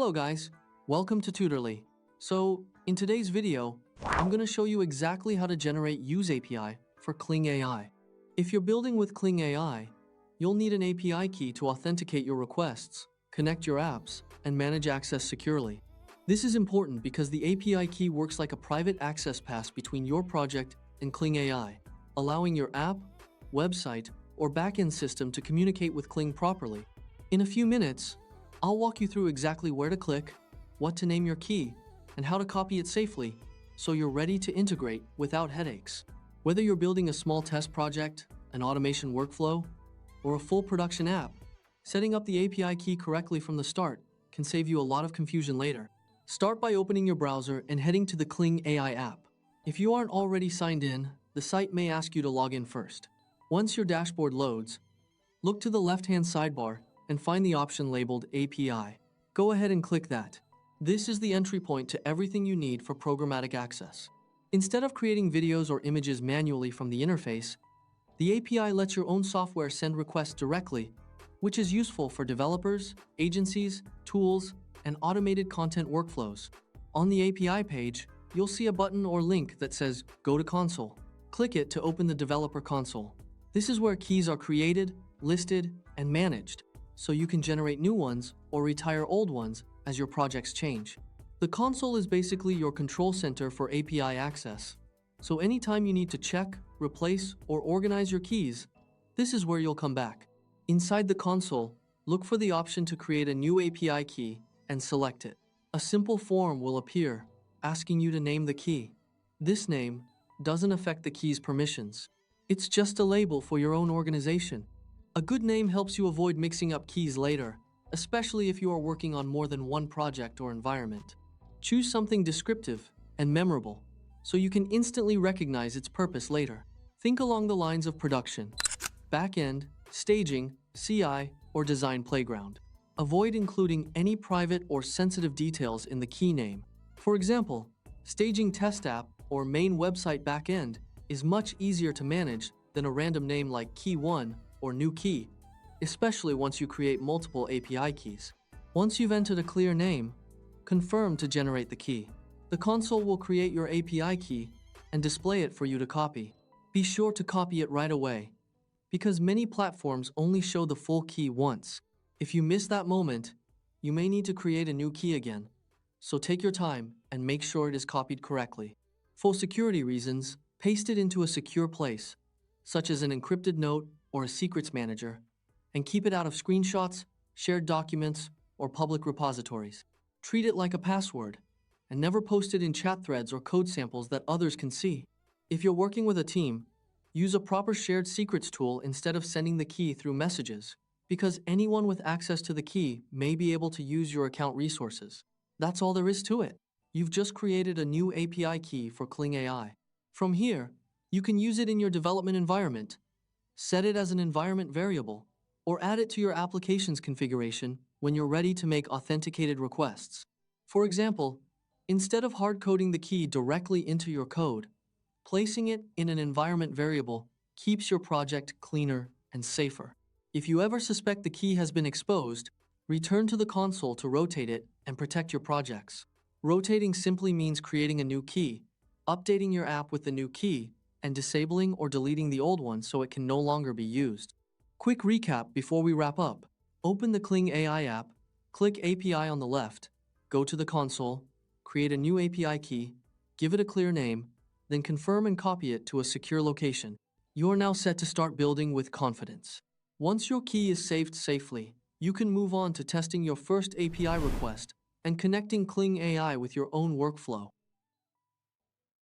Hello guys, welcome to Tutorly. So, in today's video, I'm going to show you exactly how to generate UseAPI for Kling AI. If you're building with Kling AI, you'll need an API key to authenticate your requests, connect your apps, and manage access securely. This is important because the API key works like a private access pass between your project and Kling AI, allowing your app, website, or backend system to communicate with Kling properly. In a few minutes, I'll walk you through exactly where to click, what to name your key, and how to copy it safely so you're ready to integrate without headaches. Whether you're building a small test project, an automation workflow, or a full production app, setting up the API key correctly from the start can save you a lot of confusion later. Start by opening your browser and heading to the Kling AI app. If you aren't already signed in, the site may ask you to log in first. Once your dashboard loads, look to the left-hand sidebar and find the option labeled API. Go ahead and click that. This is the entry point to everything you need for programmatic access. Instead of creating videos or images manually from the interface, the API lets your own software send requests directly, which is useful for developers, agencies, tools, and automated content workflows. On the API page, you'll see a button or link that says Go to Console. Click it to open the developer console. This is where keys are created, listed, and managed, so you can generate new ones or retire old ones as your projects change. The console is basically your control center for API access. So anytime you need to check, replace, or organize your keys, this is where you'll come back. Inside the console, look for the option to create a new API key and select it. A simple form will appear asking you to name the key. This name doesn't affect the key's permissions. It's just a label for your own organization. A good name helps you avoid mixing up keys later, especially if you are working on more than one project or environment. Choose something descriptive and memorable so you can instantly recognize its purpose later. Think along the lines of production, backend, staging, CI, or design playground. Avoid including any private or sensitive details in the key name. For example, staging test app or main website backend is much easier to manage than a random name like key 1 or new key, especially once you create multiple API keys. Once you've entered a clear name, confirm to generate the key. The console will create your API key and display it for you to copy. Be sure to copy it right away, because many platforms only show the full key once. If you miss that moment, you may need to create a new key again. So take your time and make sure it is copied correctly. For security reasons, paste it into a secure place, such as an encrypted note or a secrets manager, and keep it out of screenshots, shared documents, or public repositories. Treat it like a password, and never post it in chat threads or code samples that others can see. If you're working with a team, use a proper shared secrets tool instead of sending the key through messages, because anyone with access to the key may be able to use your account resources. That's all there is to it. You've just created a new API key for Kling AI. From here, you can use it in your development environment, set it as an environment variable, or add it to your application's configuration when you're ready to make authenticated requests. For example, instead of hard-coding the key directly into your code, placing it in an environment variable keeps your project cleaner and safer. If you ever suspect the key has been exposed, return to the console to rotate it and protect your projects. Rotating simply means creating a new key, updating your app with the new key, and disabling or deleting the old one so it can no longer be used. Quick recap before we wrap up. Open the Kling AI app, click API on the left, go to the console, create a new API key, give it a clear name, then confirm and copy it to a secure location. You are now set to start building with confidence. Once your key is saved safely, you can move on to testing your first API request and connecting Kling AI with your own workflow.